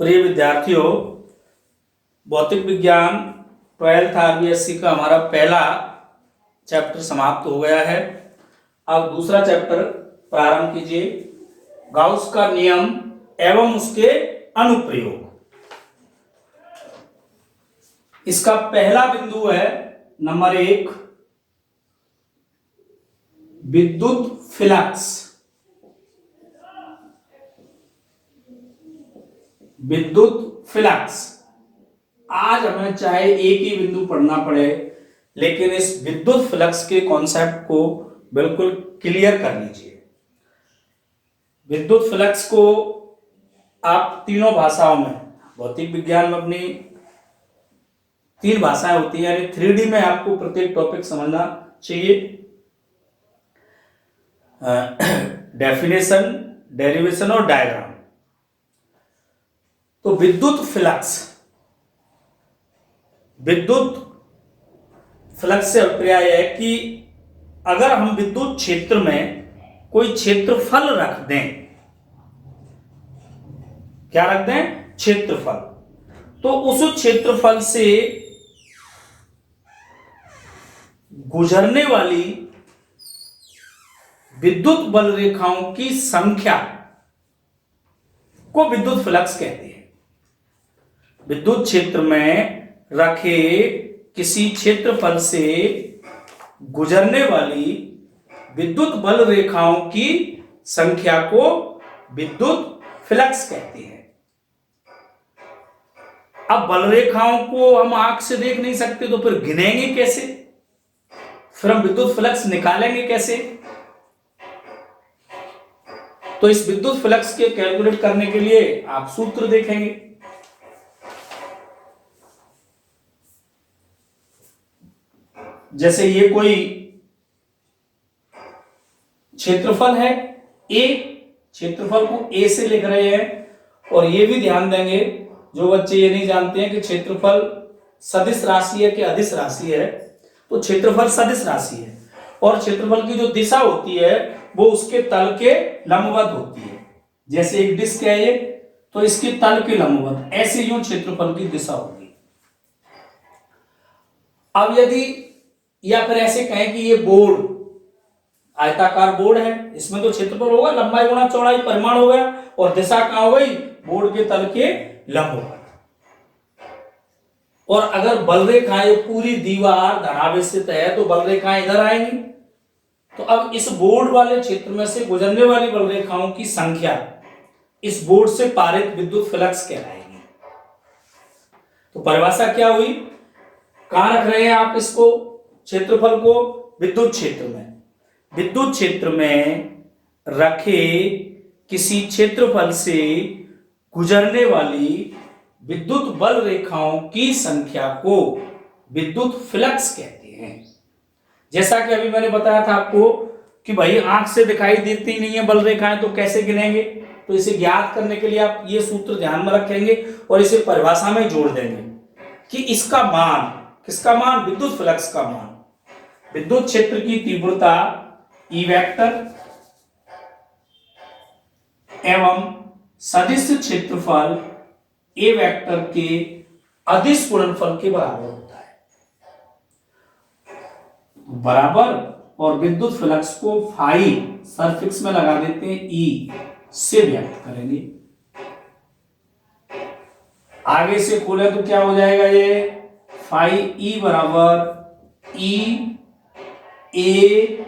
प्रिय विद्यार्थियों, भौतिक विज्ञान 12th RBSc का हमारा पहला चैप्टर समाप्त हो गया है। अब दूसरा चैप्टर प्रारंभ कीजिए। गाउस का नियम एवं उसके अनुप्रयोग। इसका पहला बिंदु है नंबर 1, विद्युत फ्लक्स। विद्युत फ्लक्स आज हमें चाहे एक ही बिंदु पढ़ना पड़े, लेकिन इस विद्युत फ्लक्स के कॉन्सेप्ट को बिल्कुल क्लियर कर लीजिए। विद्युत फ्लक्स को आप तीनों भाषाओं में, भौतिक विज्ञान में अपनी 3 भाषाएं होती हैं, यानी 3D में आपको प्रत्येक टॉपिक समझना चाहिए। डेफिनेशन, डेरिवेशन और डायग्राम। तो विद्युत फ्लक्स से अभिप्राय है कि अगर हम विद्युत क्षेत्र में कोई क्षेत्रफल रख दें, क्या रख दें? क्षेत्रफल। तो उस क्षेत्रफल से गुजरने वाली विद्युत बल रेखाओं की संख्या को विद्युत फ्लक्स कहते हैं। विद्युत क्षेत्र में रखे किसी क्षेत्रफल से गुजरने वाली विद्युत बल रेखाओं की संख्या को विद्युत फ्लक्स कहते हैं। अब बल रेखाओं को हम आंख से देख नहीं सकते, तो फिर गिनेंगे कैसे? फिर हम विद्युत फ्लक्स निकालेंगे कैसे? तो इस विद्युत फ्लक्स के कैलकुलेट करने के लिए आप सूत्र देखेंगे। जैसे ये कोई क्षेत्रफल है ए, क्षेत्रफल को ए से लिख रहे हैं, और ये भी ध्यान देंगे जो बच्चे ये नहीं जानते हैं कि क्षेत्रफल सदिश राशि है कि अदिश राशि है। तो क्षेत्रफल सदिश राशि है, और क्षेत्रफल की जो दिशा होती है वो उसके तल के लंबवत होती है। जैसे एक डिस्क है ये, तो इसके तल के लंबवत, ऐसे यूं क्षेत्रफल की दिशा होगी। अब यदि, या फिर ऐसे कहें कि ये बोर्ड, आयताकार बोर्ड है, इसमें तो क्षेत्रफल होगा, लंबाई गुणा चौड़ाई परिमाण हो गया, और दिशा कहां हो गई? बोर्ड के तल के लंबवत। और अगर बल रेखाएं पूरी दीवार धनावेशित है तो बल रेखाएं इधर आएंगी। तो अब इस बोर्ड वाले क्षेत्र में से गुजरने वाली बल रेखाओं की संख्या इस बोर्ड से पारित विद्युत फ्लक्स कहलाएगी। तो परिभाषा क्या हुई? कहां रख रहे हैं आप इसको, क्षेत्रफल को? विद्युत क्षेत्र में। विद्युत क्षेत्र में रखे किसी क्षेत्रफल से गुजरने वाली विद्युत बल रेखाओं की संख्या को विद्युत फ्लक्स कहते हैं। जैसा कि अभी मैंने बताया था आपको कि भाई आंख से दिखाई देती नहीं है बल रेखाएं, तो कैसे गिनेंगे? तो इसे ज्ञात करने के लिए आप ये सूत्र ध्यान में रखेंगे और इसे परिभाषा में जोड़ देंगे कि इसका मान, किसका मान? विद्युत फ्लक्स का मान। विद्युत क्षेत्र की तीव्रता ई वेक्टर एवं सदिश क्षेत्रफल ए वेक्टर के अदिश गुणनफल के बराबर होता है। बराबर, और विद्युत फ्लक्स को फाई सफिक्स में लगा देते हैं, ई से व्यक्त करेंगे। आगे से खोले तो क्या हो जाएगा? ये फाई ई बराबर ई ए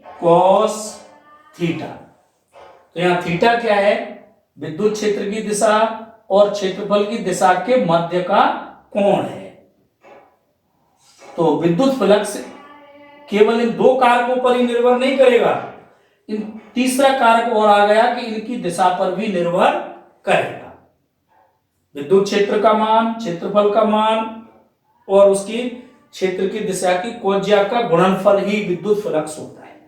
कॉस थीटा। तो यहां थीटा क्या है? विद्युत क्षेत्र की दिशा और क्षेत्रफल की दिशा के मध्य का कोण है। तो विद्युत फ्लक्स केवल इन 2 कारकों पर ही निर्भर नहीं करेगा, इन तीसरा कारक और आ गया कि इनकी दिशा पर भी निर्भर करेगा। विद्युत क्षेत्र का मान, क्षेत्रफल का मान और उसकी क्षेत्र की दिशा की कोज्या का गुणनफल ही विद्युत फ्लक्स होता है।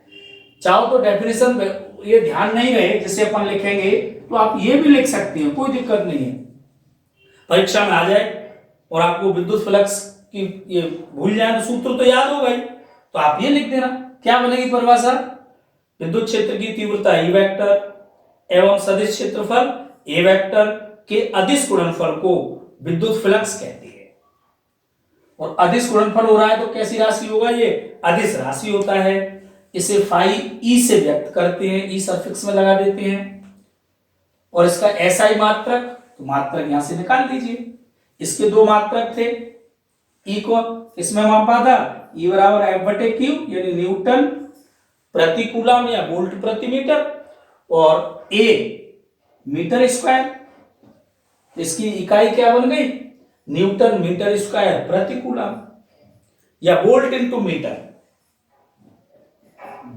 चाहो तो डेफिनेशन ये ध्यान नहीं रहे जिसे अपन लिखेंगे तो आप ये भी लिख सकते हैं, कोई दिक्कत नहीं है। परीक्षा में आ जाए और आपको विद्युत फ्लक्स की ये भूल जाए तो सूत्र तो याद होगा ही, तो आप ये लिख देना। क्या बनेगी परिभाषा? विद्युत क्षेत्र की तीव्रता ई वेक्टर एवं सदिश क्षेत्रफल ए वेक्टर के अदिश गुणनफल को विद्युत फ्लक्स कहते हैं। और अदिश गुणनफल हो रहा है तो कैसी राशि होगा, ये अदिश राशि होता है। इसे फाई ई से व्यक्त करते हैं, ई सफिक्स में लगा देते हैं। और इसका एसआई मात्रक, तो मात्रक यहां से निकाल दीजिए। इसके दो मात्रक थे, ई को इसमें मापा था, ई बराबर एफ बटे क्यू यानी न्यूटन प्रति कूलम या वोल्ट प्रति मीटर, और ए मीटर स्क्वायर। इसकी इकाई क्या बन गई, न्यूटन मीटर स्क्वायर प्रति कूलम, या volt into metre,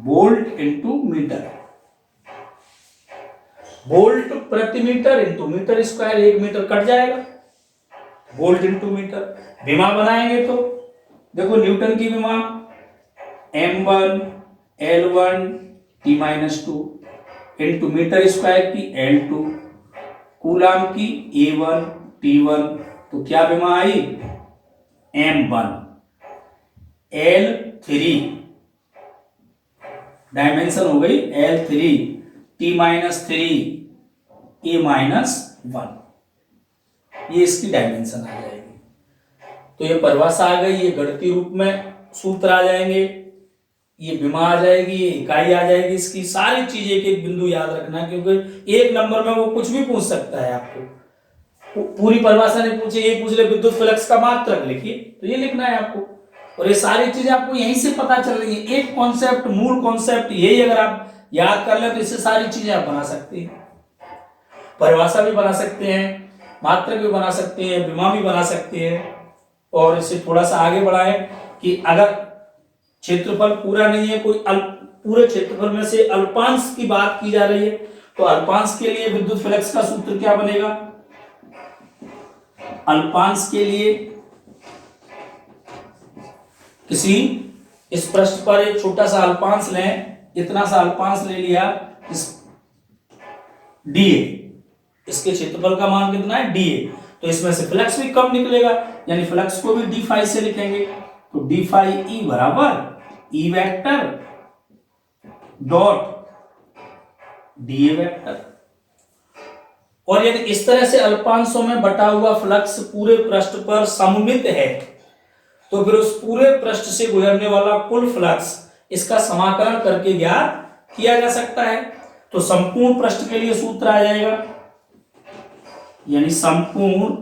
volt into metre, volt प्रति metre into metre square, 1 metre कट जाएगा, वोल्ट इंटू मीटर। विमा बनाएंगे तो देखो न्यूटन की विमा m1 L1 T-2 into metre square की L2, कूलम की A1 T1, तो क्या विमा आई m1 L3, डायमेंशन हो गई L3 T-3 A-1, ये इसकी डायमेंशन आ जाएगी। तो ये परिभाषा आ गई, ये गणितीय रूप में सूत्र आ जाएंगे, ये विमा आ जाएगी, ये इकाई आ जाएगी। इसकी सारी चीजें एक एक बिंदु याद रखना, क्योंकि एक नंबर में वो कुछ भी पूछ सकता है आपको। पूरी परिभाषा नहीं पूछे, ये पूछ ले विद्युत फ्लक्स का मात्रक लिखिए, तो ये लिखना है आपको। और ये सारी चीजें आपको यहीं से पता चल रही है। एक कॉन्सेप्ट, मूल कॉन्सेप्ट यही अगर आप याद कर ले तो इससे सारी चीजें आप बना सकते हैं। परिभाषा भी बना सकते हैं, मात्रक भी बना सकते हैं, विमा भी बना सकते हैं। और इसे थोड़ा सा आगे बढ़ाए कि अगर क्षेत्रफल पूरा नहीं है, कोई पूरे क्षेत्रफल में से अल्पांश की बात की जा रही है, तो अल्पांश के लिए विद्युत फ्लक्स का सूत्र क्या बनेगा, अल्पांश के लिए किसी इस पृष्ठ पर एक छोटा सा अल्पांश लें, इतना सा अल्पांश ले लिया, इस डीए, इसके क्षेत्रफल का मान कितना है डीए, तो इसमें से फ्लक्स भी कम निकलेगा, यानी फ्लक्स को भी डी फाई से लिखेंगे। तो डी फाई ई बराबर E vector dot DA vector. और यदि इस तरह से अल्पांशों में बटा हुआ फ्लक्स पूरे पृष्ठ पर सममित है, तो फिर उस पूरे पृष्ठ से गुजरने वाला कुल फ्लक्स इसका समाकलन करके ज्ञात किया जा सकता है। तो संपूर्ण पृष्ठ के लिए सूत्र आ जाएगा, यानी संपूर्ण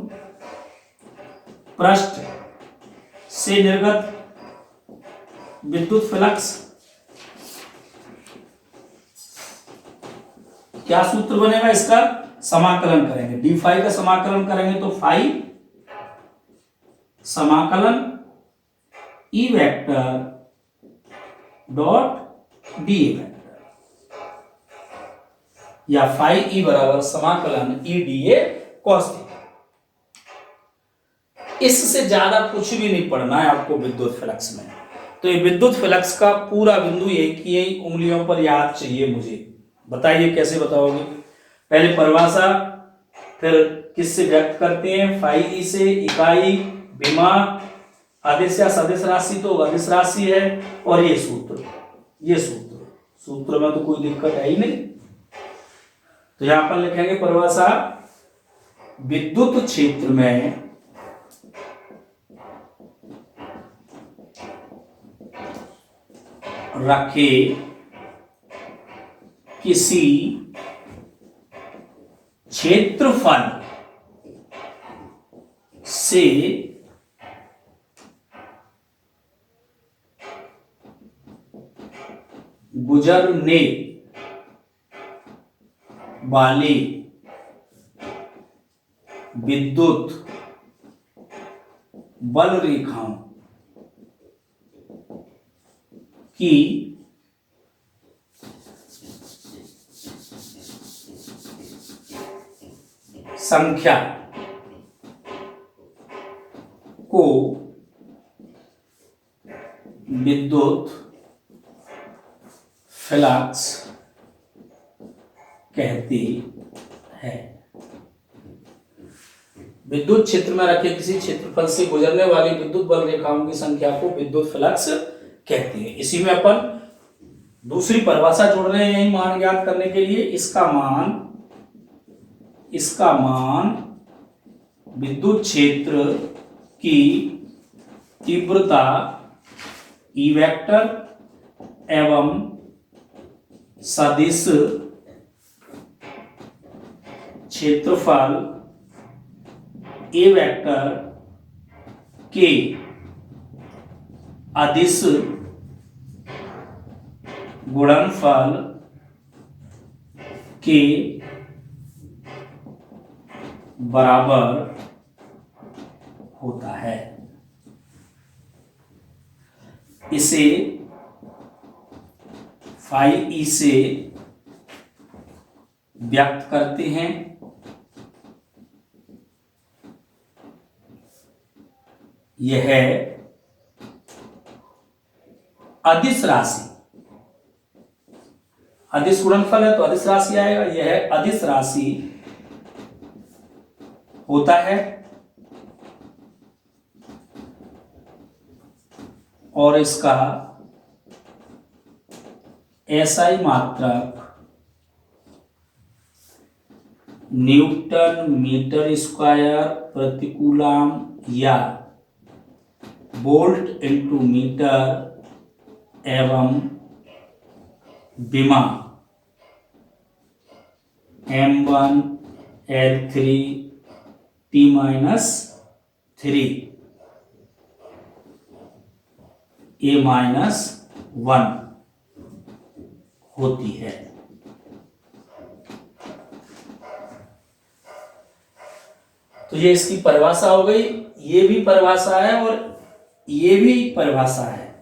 पृष्ठ से निर्गत विद्युत फ्लक्स, क्या सूत्र बनेगा इसका, समाकलन करेंगे, डी फाई का समाकलन करेंगे तो फाई समाकलन ई वेक्टर डॉट डी वेक्टर, या फाई ई बराबर समाकलन E D A cos theta. इससे ज्यादा कुछ भी नहीं पढ़ना है आपको विद्युत फ्लक्स में। तो ये विद्युत फ्लक्स का पूरा बिंदु एक ही उंगलियों पर याद चाहिए मुझे। बताइए कैसे बताओगे, पहले परिभाषा, फिर किससे व्यक्त करते हैं, फाई ई से, इकाई, विमा, आदिश या सदिश राशि तो अदिश राशि है, और ये सूत्र, ये सूत्र में तो कोई दिक्कत है ही नहीं। तो यहां पर लिखेंगे परिभाषा, विद्युत क्षेत्र में रखे किसी क्षेत्रफल से गुजरने वाली विद्युत बल रेखाओं की संख्या को विद्युत फ्लक्स कहती है। विद्युत क्षेत्र में रखे किसी क्षेत्रफल से गुजरने वाली विद्युत बल रेखाओं की संख्या को विद्युत फ्लक्स कहती है। इसी में अपन दूसरी परिभाषा जोड़ रहे हैं, यही मान ज्ञात करने के लिए। इसका मान इसका मान विद्युत क्षेत्र की तीव्रता ई वेक्टर एवं सदिश क्षेत्रफल ए वेक्टर के अदिश गुणनफल के बराबर होता है। इसे फाई ई से व्यक्त करते हैं। यह अदिश राशि, अदिश गुणनफल है तो अदिश राशि आएगा। यह अदिश राशि होता है और इसका एसआई मात्रक न्यूटन मीटर स्क्वायर प्रति कूलम या वोल्ट इनटू मीटर एवं विमा M1 L3 T-3 A-1 होती है। तो ये इसकी परिभाषा हो गई। ये भी परिभाषा है और ये भी परिभाषा है।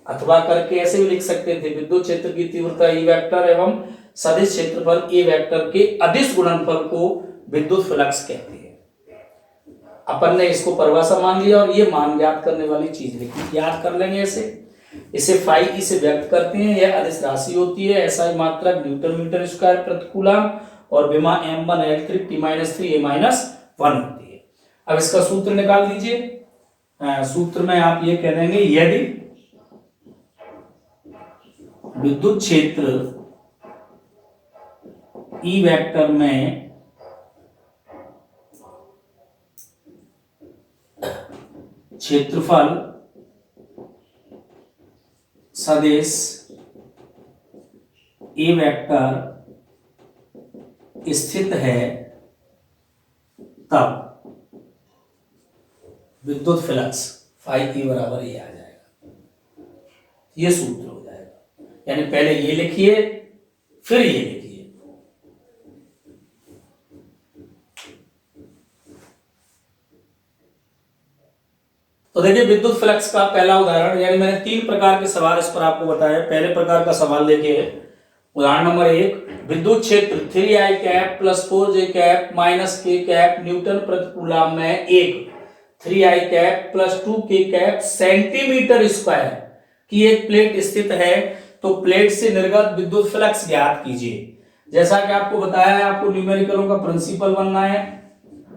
अथवा करके ऐसे भी लिख सकते थे, विद्युत क्षेत्र की तीव्रता ई वेक्टर एवं सदिश क्षेत्रफल ए वेक्टर के अदिश गुणनफल को विद्युत फ्लक्स कहते हैं। अपन ने इसको परिभाषा मान लिया और ये मान ज्ञात करने वाली चीज लिखी, याद कर लेंगे इसे फाई ई से व्यक्त करते हैं। यह अदिश राशि होती है। एसआई मात्रक न्यूटन मीटर स्क्वायर प्रति कूलम और विमा M1 L3 T-3 A-1 होती है। अब इसका सूत्र निकाल दीजिए। सूत्र में आप ये कह देंगे, यदि विद्युत क्षेत्र ई वेक्टर में क्षेत्रफल सदिश ए वेक्टर स्थित है, तब विद्युत फ्लक्स फाई ई बराबर ये आ जाएगा। ये सूत्र हो जाएगा। यानी पहले ये लिखिए फिर ये लिखिए। तो देखिए विद्युत फ्लक्स का पहला उदाहरण, यानी मैंने 3 प्रकार के सवाल इस पर आपको बताया। पहले प्रकार का सवाल देखिए, उदाहरण नंबर 1, विद्युत क्षेत्र 3i cap plus 4j cap minus k cap Newton प्रति कूलम में एक 3i cap plus 2k cap centimetre square की एक प्लेट स्थित है, तो प्लेट से निर्गत विद्युत फ्लक्स ज्ञात कीजिए। जैसा कि आपको बताया है, आपको न्यूमेरिकलों का प्रिंसिपल बनना है।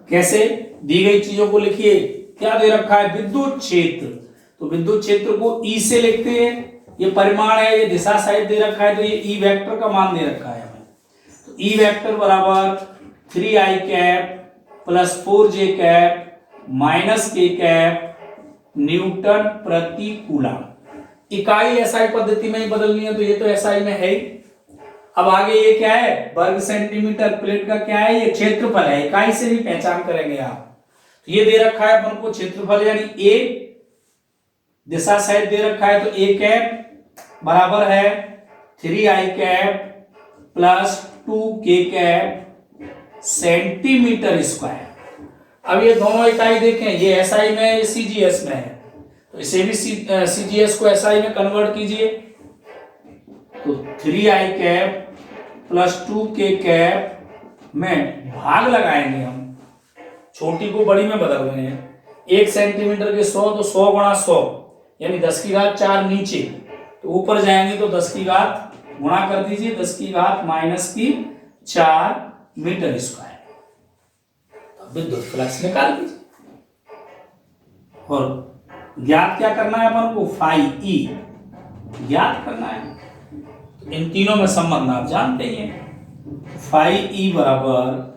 कैसे? दी गई चीजों को लिखिए। क्या दे रखा है? विद्युत क्षेत्र। तो विद्युत क्षेत्र को ई से लिखते हैं, ये परिमाण है, ये दिशा साइड दे रखा है, तो ये ई वेक्टर का मान दे रखा है हमें। तो ई वेक्टर बराबर 3i cap plus 4j cap minus k cap Newton प्रति कूलम। इकाई एसआई पद्धति में ही बदलनी है, तो ये तो एसआई में है ही। अब आगे ये क्या है? वर्ग सेंटीमीटर। प्लेट का क्या है? ये क्षेत्रफल है। इकाई से भी पहचान करेंगे आप। तो ये दे रखा है अपन को क्षेत्रफल, यानी ए दिशा साइड दे रखा है, तो ए कैप बराबर है 3i cap plus 2k cap centimetre square. अब ये दोनों इकाई देखें, ये एसआई में है, ये सीजीएस में है, तो इसे भी सीजीएस को एसआई में कन्वर्ट कीजिए। तो 3i cap plus 2k cap में भाग लगाएंगे हम, छोटी को बड़ी में बदल रहे हैं। 1 सेंटीमीटर के 100, तो 100 गुणा 100 यानी 10 की घात 4 नीचे, तो ऊपर जाएंगे तो 10 की घात गुणा कर दीजिए, 10 की घात माइनस की 4 मीटर स्क्वायर। तो विद्युत फ्लक्स निकाल दीजिए। और ज्ञात क्या करना है अपन को? फाई ई ज्ञात करना है। इन तीनों में संबंध आप जानते ही हैं। फाई ई बराबर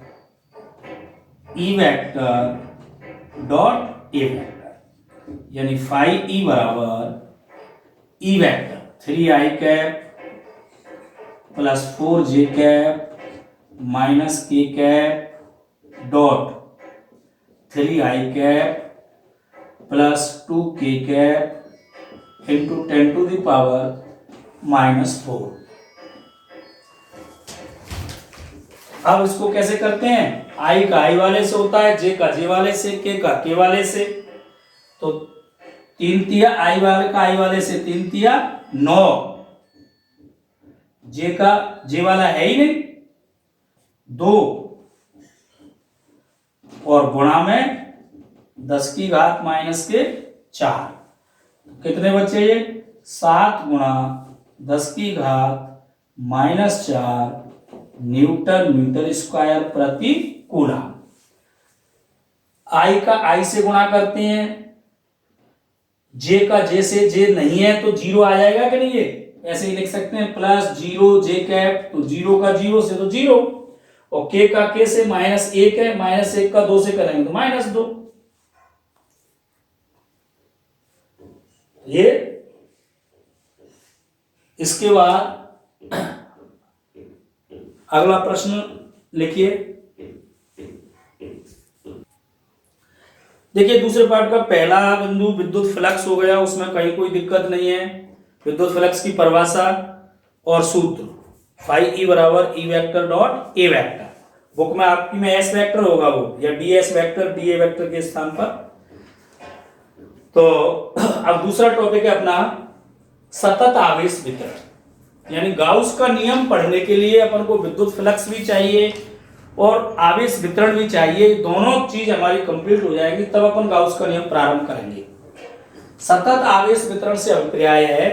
E vector dot A vector, यानी फाइव ई बराबर E vector 3i cap plus 4j cap minus k cap dot 3i cap plus 2k cap into 10 to the power minus 4। अब इसको कैसे करते हैं, i का i वाले से होता है, j का j वाले से, k का k वाले से। तो 3 तिया i वाले का i वाले से 3 तिया 9, j का j वाला है ही नहीं 2, और गुणा में 10 की घात माइनस के 4, कितने बच्चे ये 7 गुणा 10 की घात माइनस 4 न्यूटन मीटर स्क्वायर प्रति कूलम। आई का आई से गुणा करते हैं, जे का जे से, जे नहीं है तो जीरो आ जाएगा कि नहीं, ये ऐसे ही लिख सकते हैं प्लस 0 जे कैप, तो 0 का 0 से तो 0, और के का के से माइनस 1 है, माइनस 1 का 2 से करेंगे तो माइनस 2। ये इसके बाद अगला प्रश्न लिखिए। देखिए दूसरे पार्ट का पहला बिंदु विद्युत फ्लक्स हो गया, उसमें कहीं कोई दिक्कत नहीं है। विद्युत फ्लक्स की परिभाषा और सूत्र फाइव ई बराबर E vector dot A vector, book में आपकी में एस वेक्टर होगा वो, या D S vector D A vector के स्थान पर। तो अब दूसरा टॉपिक है अपना सतत आवेश वितरण, यानी गाउस का नियम पढ़ने के लिए अपन को विद्युत फ्लक्स भी चाहिए और आवेश वितरण भी चाहिए, दोनों चीज हमारी कंप्लीट हो जाएगी तब अपन गाउस का नियम प्रारंभ करेंगे। सतत आवेश वितरण से अभिप्राय है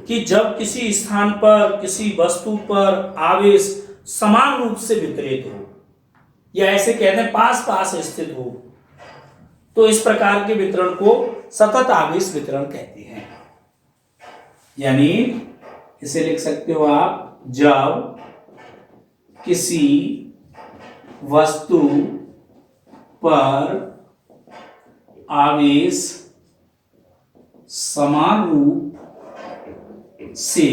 कि जब किसी स्थान पर किसी वस्तु पर आवेश समान रूप से वितरित हो, या ऐसे कहते हैं पास पास स्थित हो, तो इस प्रकार के वितरण को सतत आवेश वितरण कहते हैं। यानी इसे लिख सकते हो आप, जब किसी वस्तु पर आवेश समान रूप से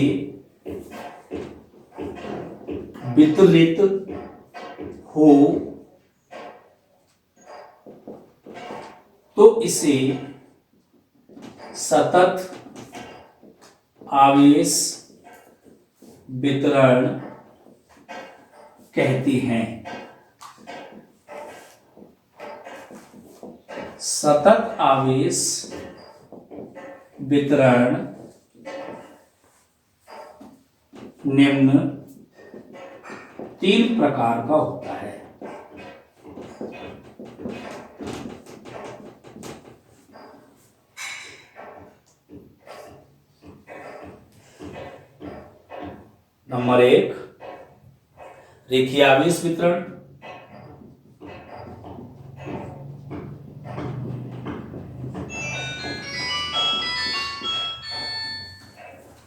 वितरित हो तो इसे सतत आवेश वितरण कहते हैं। सतत आवेश वितरण निम्न 3 प्रकार का होता है। नंबर 1 रेखीय आवेश वितरण,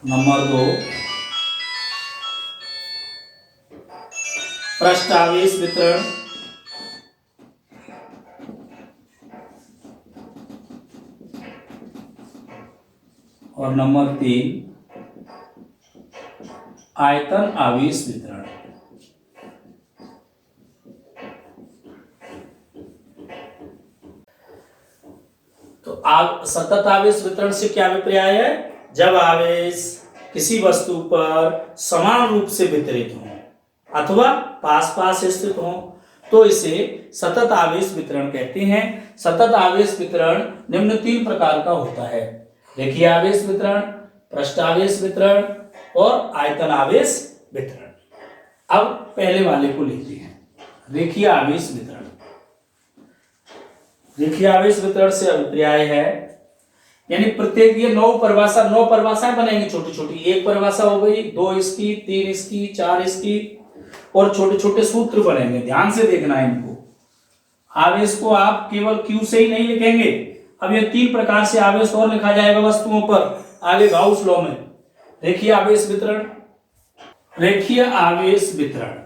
नंबर 2 पृष्ठ आवेश वितरण, और नंबर 3 आयतन आवेश वितरण। तो आप सतत आवेश वितरण से क्या अभिप्राय है, जब आवेश किसी वस्तु पर समान रूप से वितरित हो अथवा पास पास स्थित हो तो इसे सतत आवेश वितरण कहते हैं। सतत आवेश वितरण निम्न 3 प्रकार का होता है, रेखीय आवेश वितरण, पृष्ठ आवेश वितरण और आयतन आवेश वितरण। अब पहले वाले को लेते हैं, रेखीय आवेश वितरण। रेखीय आवेश वितरण से अभिप्राय है, यानी प्रत्येक ये 9 परिभाषाएं बनेंगी छोटी छोटी, एक परिभाषा हो गई, 2 इसकी, 3 इसकी, 4 इसकी, और छोटे छोटे सूत्र बनेंगे। ध्यान से देखना है इनको। आवेश को आप केवल Q से ही नहीं लिखेंगे, अब ये 3 प्रकार से आवेश और लिखा जाएगा वस्तुओं पर आगे गाउस लॉ में। रेखीय आवेश वितरण, रेखीय आवेश वितरण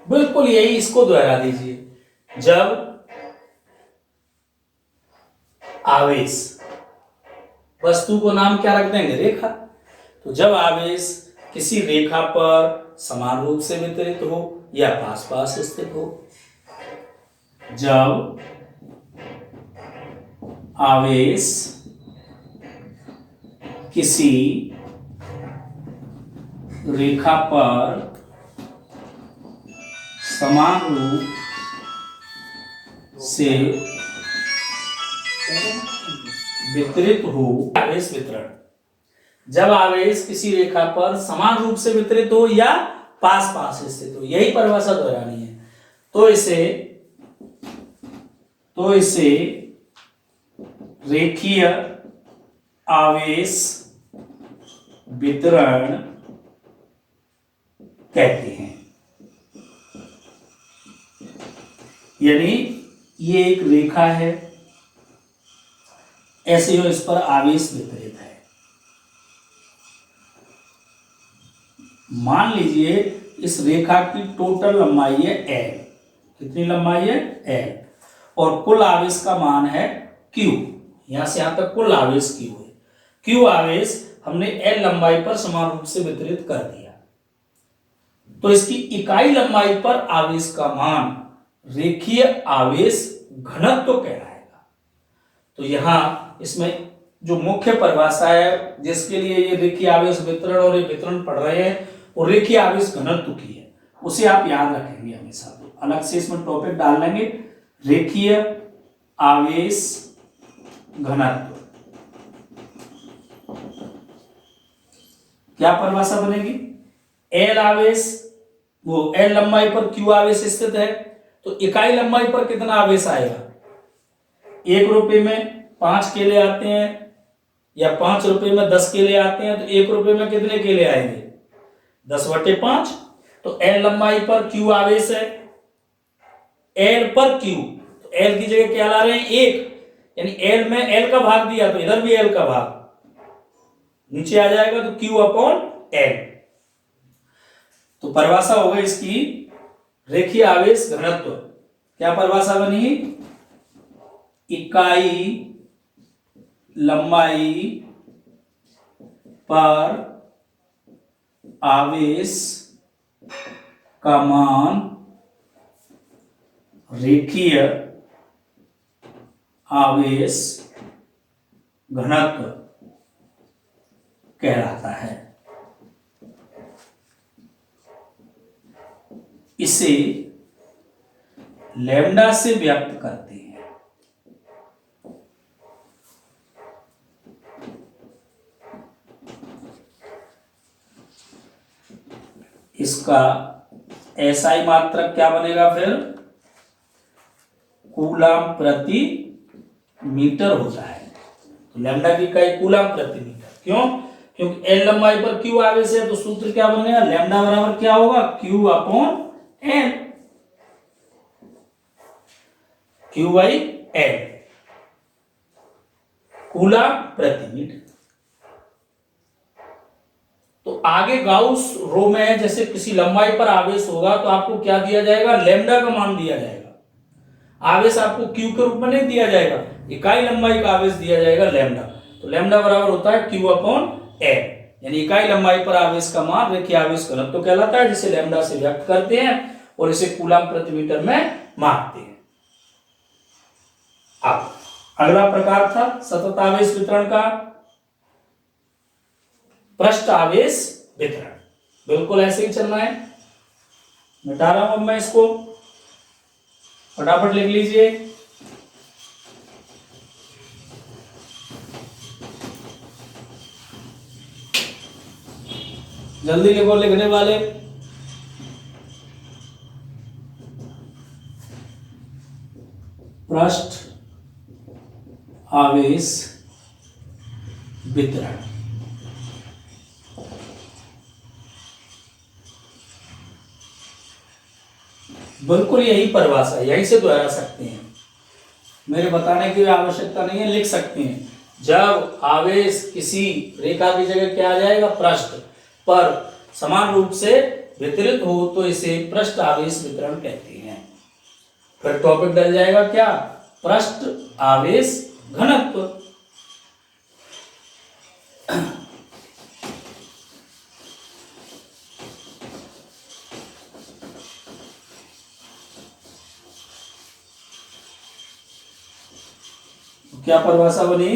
बिल्कुल यही, इसको दोहरा दीजिए। जब आवेश, वस्तु को नाम क्या रख देंगे, रेखा। तो जब आवेश किसी रेखा पर समान रूप से वितरित हो या पास पास स्थित हो, जब आवेश किसी रेखा पर समान रूप से वितरित हो, आवेश वितरण। जब आवेश किसी रेखा पर समान रूप से वितरित हो या पास पास स्थित हो, यही परिभाषा दोहरानी है। तो इसे रेखीय आवेश वितरण कहते हैं। यानी ये एक रेखा है, ऐसे ही इस पर आवेश वितरित है। मान लीजिए इस रेखा की टोटल लंबाई है L। कितनी लंबाई है? L। और कुल आवेश का मान है Q। यहां से यहां तक कुल आवेश Q है। Q आवेश हमने L लंबाई पर समान रूप से वितरित कर दिया। तो इसकी इकाई लंबाई पर आवेश का मान रेखीय आवेश घनत्व कहलाएगा। तो यहां इसमें जो मुख्य परिभाषा है जिसके लिए ये रेखीय आवेश वितरण और ये वितरण पढ़ रहे हैं, वो रेखीय आवेश घनत्व की है, उसे आप याद रखेंगे हमेशा। तो अलग से इसमें टॉपिक डाल लेंगे, रेखीय आवेश घनत्व। क्या परिभाषा बनेगी? L आवेश, वो L लंबाई पर Q आवेश स्थित है, तो इकाई लंबाई पर कितना आवेश आएगा? 1 रुपए में 5 केले आते हैं या 5 रुपए में 10 केले आते हैं, तो 1 रुपए में कितने केले आएंगे? 10/5। तो L लंबाई पर Q आवेश है, L पर Q, तो L की जगह क्या ला रहे हैं? 1। यानी L में L का भाग दिया तो इधर भी L का भाग नीचे आ जाएगा, तो Q/L। तो परिभाषा होगा इसकी रेखीय आवेश घनत्व। क्या परिभाषा बनी? इकाई लंबाई पर आवेश का मान रेखीय आवेश घनत्व कहलाता है। इसे लैम्डा से व्यक्त करते हैं। इसका एसआई मात्रक क्या बनेगा फिर? कूलम प्रति मीटर होता है। तो लैम्डा की इकाई कूलम प्रति मीटर। क्यों? क्योंकि L लंबाई पर Q आवेश है, तो सूत्र क्या बनेगा? लैम्डा बराबर क्या होगा? Q/L। Q/L कूलम प्रति मीटर। तो आगे गाउस रो में जैसे किसी लंबाई पर आवेश होगा तो आपको क्या दिया जाएगा? लैम्डा का मान दिया जाएगा। आवेश आपको Q के रूप में नहीं दिया जाएगा, इकाई लंबाई का आवेश दिया जाएगा लैम्डा। तो लैम्डा बराबर होता है Q/L। यानी इकाई लंबाई पर आवेश का मान रेखीय आवेश घनत्व कहलाता है, जिसे लैम्डा से व्यक्त करते हैं और इसे कूलम प्रति मीटर में मापते हैं। अब अगला प्रकार था सतत आवेश वितरण का, पृष्ठ आवेश वितरण। बिल्कुल ऐसे ही चलना है। मिटा रहा हूं अब मैं इसको, फटाफट लिख लीजिए। जल्दी लिखो लिखने वाले। पृष्ठ आवेश वितरण। बिल्कुल यही परिभाषा, यहीं से दोहरा सकते हैं, मेरे बताने की आवश्यकता नहीं है, लिख सकते हैं। जब आवेश किसी रेखा की जगह क्या आ जाएगा? पृष्ठ पर समान रूप से वितरित हो तो इसे पृष्ठ आवेश वितरण कहते हैं। फिर टॉपिक डल जाएगा क्या, पृष्ठ आवेश घनत्व। क्या परिभाषा बनी,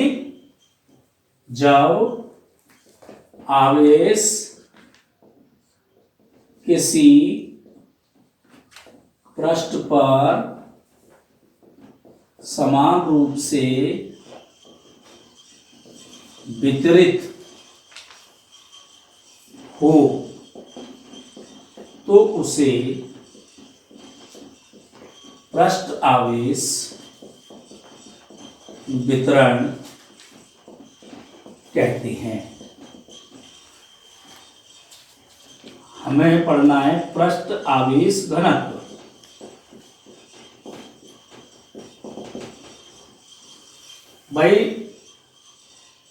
जब आवेश किसी पृष्ठ पर समान रूप से वितरित हो तो उसे पृष्ठ आवेश वितरण कहते हैं। हमें पढ़ना है पृष्ठ आवेश घनत्व। भाई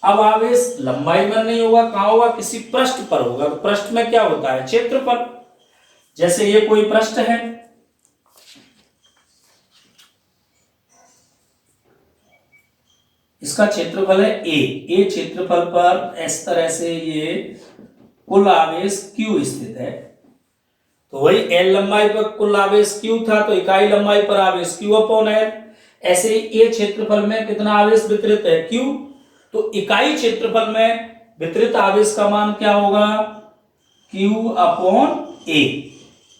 अब आवेश लंबाई में नहीं होगा, कहां होगा, किसी पृष्ठ पर होगा। तो पृष्ठ में क्या होता है, क्षेत्रफल। जैसे ये कोई पृष्ठ है, इसका क्षेत्रफल है ए क्षेत्रफल पर इस तरह से ये कुल आवेश Q स्थित है। तो वही L लंबाई पर कुल आवेश Q था, तो इकाई लंबाई पर आवेश Q/L। ऐसे ही ए क्षेत्रफल में कितना आवेश वितरित है, Q। तो इकाई क्षेत्रफल में वितरित आवेश का मान क्या होगा, Q/A।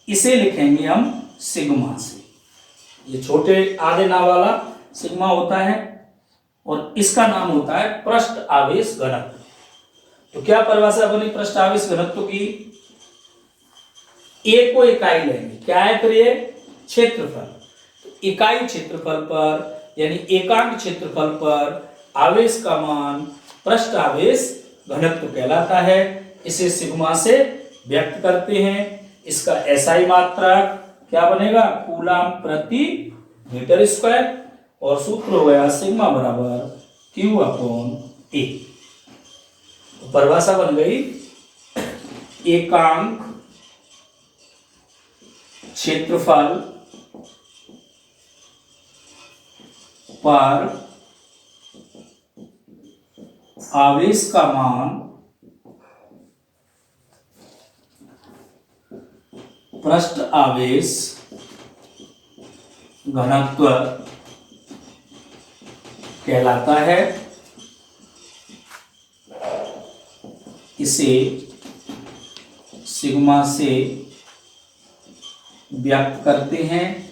इसे लिखेंगे हम सिग्मा से। ये छोटे आधे नाव वाला सिग्मा होता है और इसका नाम होता है पृष्ठ आवेश घनत्व। तो क्या परिभाषा बनी पृष्ठ आवेश घनत्व की, ए को इकाई लेंगे, क्या है फिर ये, क्षेत्रफल। तो इकाई क्षेत्रफल पर यानी एकांक क्षेत्रफल पर आवेश का मान पृष्ठ आवेश घनत्व कहलाता है। इसे सिग्मा से व्यक्त करते हैं। इसका एसआई मात्रक क्या बनेगा, कूलम प्रति मीटर स्क्वायर, और सूत्र हो गया सिग्मा बराबर Q/A। परिभाषा बन गई, एकांक क्षेत्रफल पर आवेश का मान पृष्ठ आवेश घनत्व कहलाता है। इसे सिग्मा से व्यक्त करते हैं।